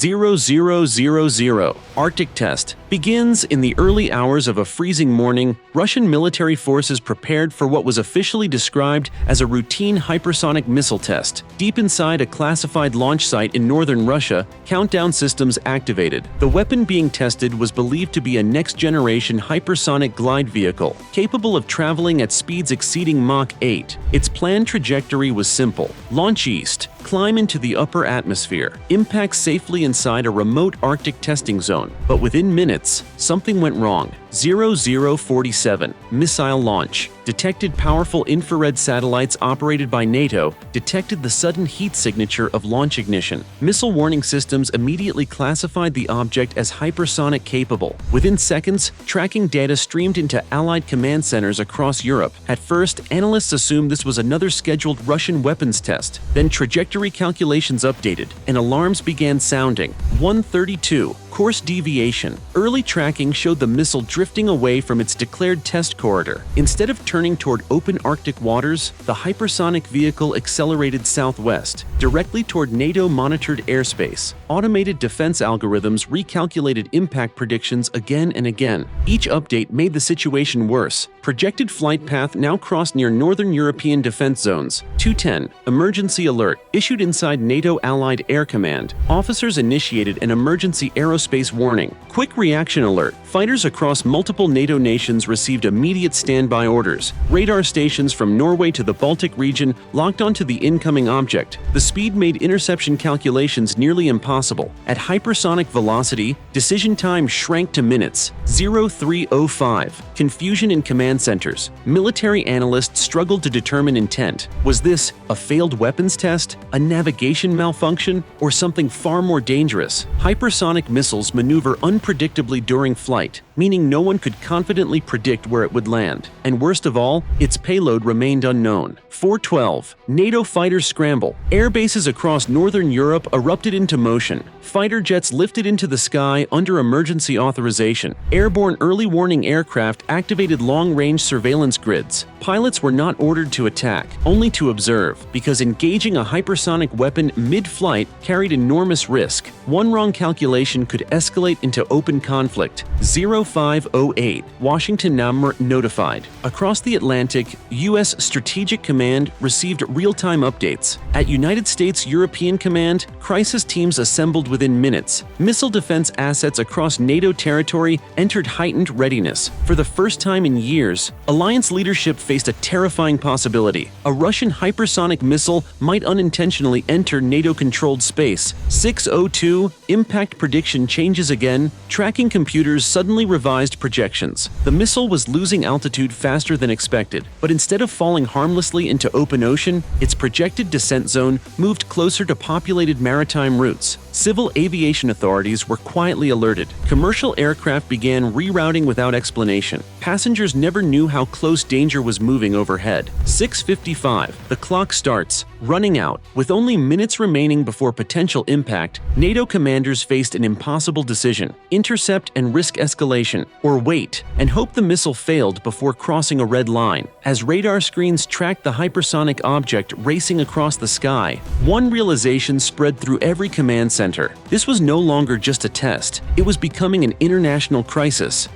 0000 Arctic test begins in the early hours of a freezing morning. Russian military forces prepared for what was officially described as a routine hypersonic missile test. Deep inside a classified launch site in northern Russia, countdown systems activated. The weapon being tested was believed to be a next-generation hypersonic glide vehicle, capable of traveling at speeds exceeding Mach 8. Its planned trajectory was simple: launch east, climb into the upper atmosphere, impact safely inside a remote Arctic testing zone. But within minutes, something went wrong. 0047 Missile launch. Detected powerful infrared satellites operated by NATO detected the sudden heat signature of launch ignition. Missile warning systems immediately classified the object as hypersonic capable. Within seconds, tracking data streamed into Allied command centers across Europe. At first, analysts assumed this was another scheduled Russian weapons test. Then trajectory calculations updated, and alarms began sounding. 132 Course deviation. Early tracking showed the missile drifting away from its declared test corridor. Instead of turning toward open Arctic waters, the hypersonic vehicle accelerated southwest, directly toward NATO-monitored airspace. Automated defense algorithms recalculated impact predictions again and again. Each update made the situation worse. Projected flight path now crossed near northern European defense zones. 210 Emergency alert issued inside NATO Allied Air Command. Officers initiated an emergency aerospace warning. Quick reaction alert. Fighters across multiple NATO nations received immediate standby orders. Radar stations from Norway to the Baltic region locked onto the incoming object. The speed made interception calculations nearly impossible. At hypersonic velocity, decision time shrank to minutes. 0305 Confusion in command centers. Military analysts struggled to determine intent. Was this a failed weapons test, a navigation malfunction, or something far more dangerous? Hypersonic missiles maneuver unpredictably during flight, meaning no one could confidently predict where it would land. And worst of all, its payload remained unknown. 412 NATO fighters scramble. Air bases across northern Europe erupted into motion. Fighter jets lifted into the sky under emergency authorization. Airborne early warning aircraft activated long-range surveillance grids. Pilots were not ordered to attack, only to observe, because engaging a hypersonic weapon mid-flight carried enormous risk. One wrong calculation could escalate into open conflict. 0508 Washington notified. Across the Atlantic, U.S. Strategic Command received real-time updates. At United States European Command, crisis teams assembled within minutes. Missile defense assets across NATO territory entered heightened readiness. For the first time in years, alliance leadership faced a terrifying possibility. A Russian hypersonic missile might unintentionally enter NATO-controlled space. 602 Impact prediction changes again. Tracking computers suddenly revised projections. The missile was losing altitude faster than expected, but instead of falling harmlessly into open ocean, its projected descent zone moved closer to populated maritime routes. Civil aviation authorities were quietly alerted. Commercial aircraft began rerouting without explanation. Passengers never knew how close danger was moving overhead. 6:55 The clock starts, running out. With only minutes remaining before potential impact, NATO commanders faced an impossible decision: intercept and risk escalation, or wait and hope the missile failed before crossing a red line. As radar screens tracked the hypersonic object racing across the sky, one realization spread through every command center. This was no longer just a test. It was becoming an international crisis.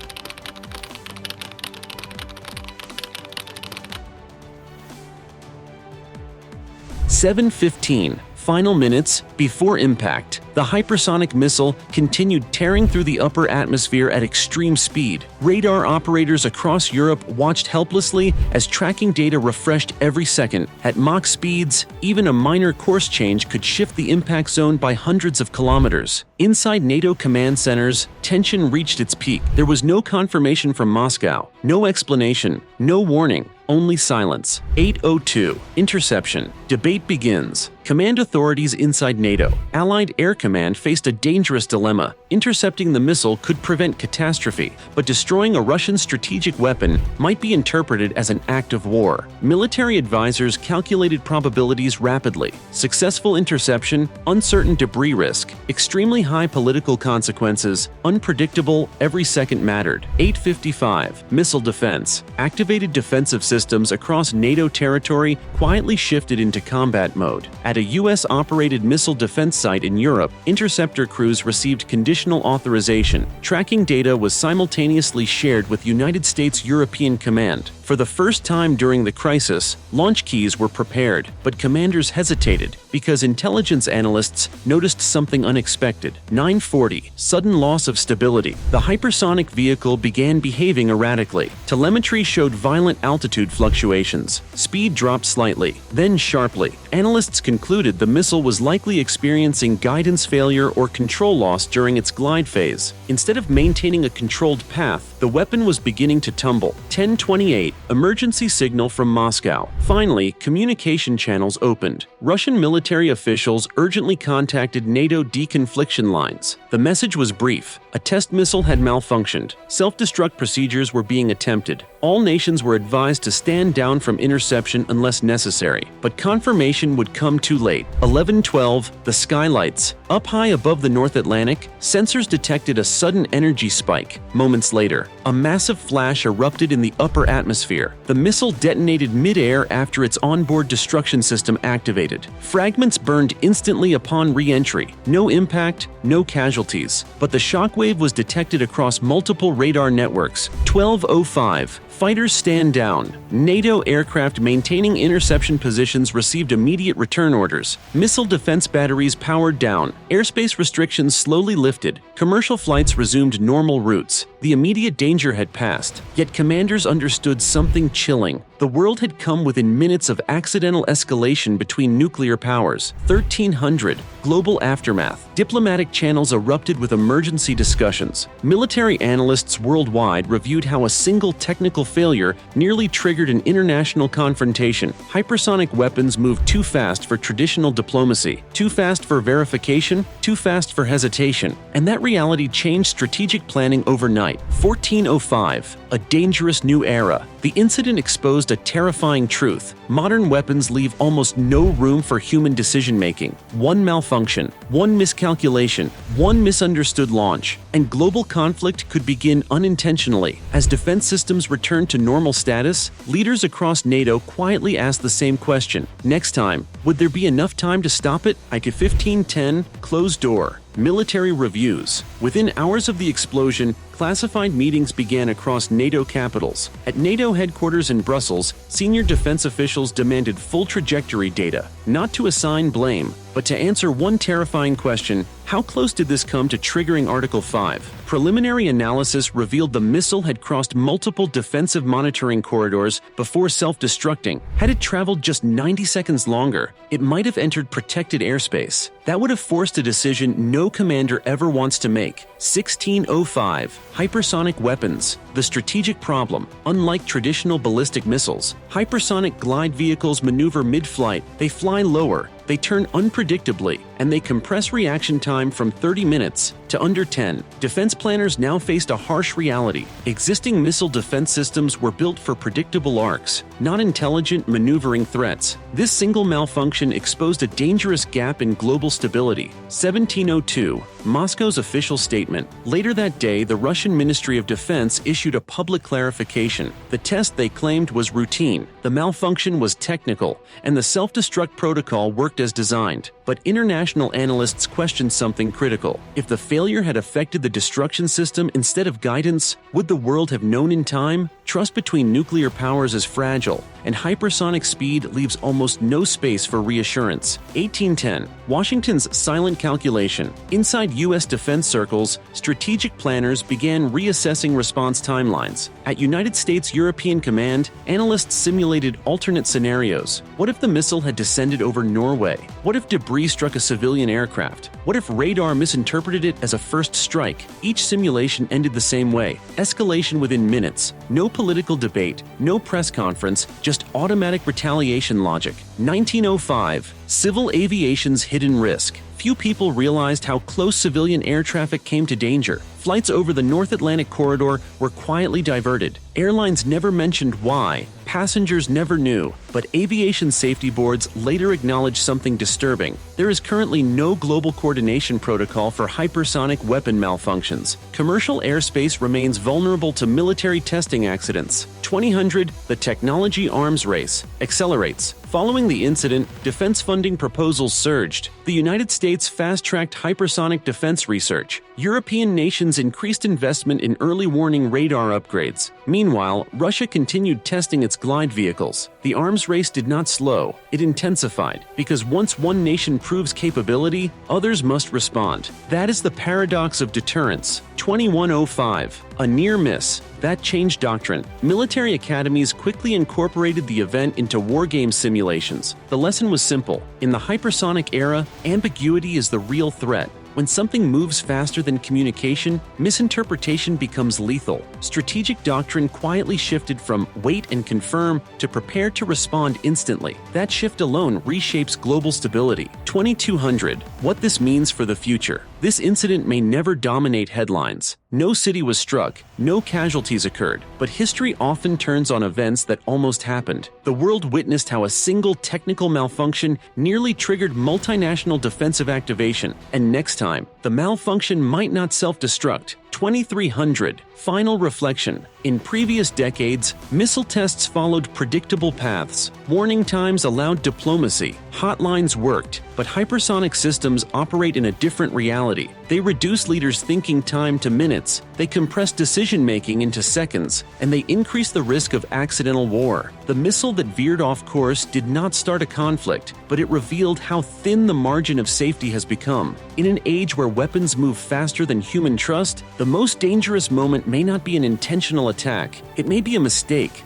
(7:15) Final minutes before impact. The hypersonic missile continued tearing through the upper atmosphere at extreme speed. Radar operators across Europe watched helplessly as tracking data refreshed every second. At Mach speeds, even a minor course change could shift the impact zone by hundreds of kilometers. Inside NATO command centers, tension reached its peak. There was no confirmation from Moscow, no explanation, no warning. Only silence. 802 Interception. Debate begins. Command authorities inside NATO, Allied Air Command faced a dangerous dilemma. Intercepting the missile could prevent catastrophe, but destroying a Russian strategic weapon might be interpreted as an act of war. Military advisors calculated probabilities rapidly. Successful interception, uncertain debris risk, extremely high political consequences, unpredictable, every second mattered. 855 Missile defense. Activated defensive systems across NATO territory quietly shifted into combat mode. At At a U.S.-operated missile defense site in Europe, interceptor crews received conditional authorization. Tracking data was simultaneously shared with United States European Command. For the first time during the crisis, launch keys were prepared, but commanders hesitated because intelligence analysts noticed something unexpected. 9:40, sudden loss of stability. The hypersonic vehicle began behaving erratically. Telemetry showed violent altitude fluctuations. Speed dropped slightly, then sharply. Analysts concluded the missile was likely experiencing guidance failure or control loss during its glide phase. Instead of maintaining a controlled path, the weapon was beginning to tumble. 10:28, emergency signal from Moscow. Finally, communication channels opened. Russian military officials urgently contacted NATO deconfliction lines. The message was brief. A test missile had malfunctioned. Self-destruct procedures were being attempted. All nations were advised to stand down from interception unless necessary, but confirmation would come too late. 11:12, the skylights. Up high above the North Atlantic, sensors detected a sudden energy spike. Moments later, a massive flash erupted in the upper atmosphere. The missile detonated mid-air after its onboard destruction system activated. Fragments burned instantly upon re-entry. No impact, no casualties. But the shockwave was detected across multiple radar networks. 12:05. Fighters stand down. NATO aircraft maintaining interception positions received immediate return orders. Missile defense batteries powered down. Airspace restrictions slowly lifted. Commercial flights resumed normal routes. The immediate danger had passed, yet commanders understood something chilling. The world had come within minutes of accidental escalation between nuclear powers. 1300, global aftermath. Diplomatic channels erupted with emergency discussions. Military analysts worldwide reviewed how a single technical failure nearly triggered an international confrontation. Hypersonic weapons moved too fast for traditional diplomacy, too fast for verification, too fast for hesitation. And that reality changed strategic planning overnight. 1405, a dangerous new era. The incident exposed a terrifying truth. Modern weapons leave almost no room for human decision-making. One malfunction, one miscalculation, one misunderstood launch, and global conflict could begin unintentionally. As defense systems returned to normal status, leaders across NATO quietly asked the same question. Next time, would there be enough time to stop it? IK 1510, closed door. Military reviews. Within hours of the explosion, classified meetings began across NATO capitals. At NATO headquarters in Brussels, senior defense officials demanded full trajectory data, not to assign blame, but to answer one terrifying question: how close did this come to triggering Article 5? Preliminary analysis revealed the missile had crossed multiple defensive monitoring corridors before self-destructing. Had it traveled just 90 seconds longer, it might have entered protected airspace. That would have forced a decision no commander ever wants to make. 1605, hypersonic weapons. The strategic problem. Unlike traditional ballistic missiles, hypersonic glide vehicles maneuver mid-flight. They fly lower, they turn unpredictably, and they compress reaction time from 30 minutes to under 10. Defense planners now faced a harsh reality. Existing missile defense systems were built for predictable arcs, not intelligent maneuvering threats. This single malfunction exposed a dangerous gap in global stability. 1702, Moscow's official statement. Later that day, the Russian Ministry of Defense issued a public clarification. The test they claimed was routine, the malfunction was technical, and the self-destruct protocol worked as designed. But international analysts questioned something critical. If the failure had affected the destruction system instead of guidance, would the world have known in time? Trust between nuclear powers is fragile, and hypersonic speed leaves almost no space for reassurance. 1810, Washington's silent calculation. Inside U.S. defense circles, strategic planners began reassessing response timelines. At United States European Command, analysts simulated alternate scenarios. What if the missile had descended over Norway? What if debris struck a civilian aircraft? What if radar misinterpreted it as a first strike? Each simulation ended the same way: escalation within minutes. No political debate, no press conference, just automatic retaliation logic. 1905, civil aviation's hidden risk. Few people realized how close civilian air traffic came to danger. Flights over the North Atlantic corridor were quietly diverted. Airlines never mentioned why. Passengers never knew. But aviation safety boards later acknowledged something disturbing. There is currently no global coordination protocol for hypersonic weapon malfunctions. Commercial airspace remains vulnerable to military testing accidents. 2000, the technology arms race accelerates. Following the incident, defense funding funding proposals surged. The United States fast-tracked hypersonic defense research. European nations increased investment in early warning radar upgrades. Meanwhile, Russia continued testing its glide vehicles. The arms race did not slow, it intensified, because once one nation proves capability, others must respond. That is the paradox of deterrence. 2105, a near miss. That changed doctrine. Military academies quickly incorporated the event into wargame simulations. The lesson was simple. In the hypersonic era, ambiguity is the real threat. When something moves faster than communication, misinterpretation becomes lethal. Strategic doctrine quietly shifted from wait and confirm to prepare to respond instantly. That shift alone reshapes global stability. 2200. What this means for the future. This incident may never dominate headlines. No city was struck, no casualties occurred, but history often turns on events that almost happened. The world witnessed how a single technical malfunction nearly triggered multinational defensive activation, and next time, the malfunction might not self-destruct. 2300. Final reflection. In previous decades, missile tests followed predictable paths. Warning times allowed diplomacy. Hotlines worked, but hypersonic systems operate in a different reality. They reduce leaders' thinking time to minutes, they compress decision-making into seconds, and they increase the risk of accidental war. The missile that veered off course did not start a conflict, but it revealed how thin the margin of safety has become. In an age where weapons move faster than human trust, the most dangerous moment may not be an intentional attack. It may be a mistake,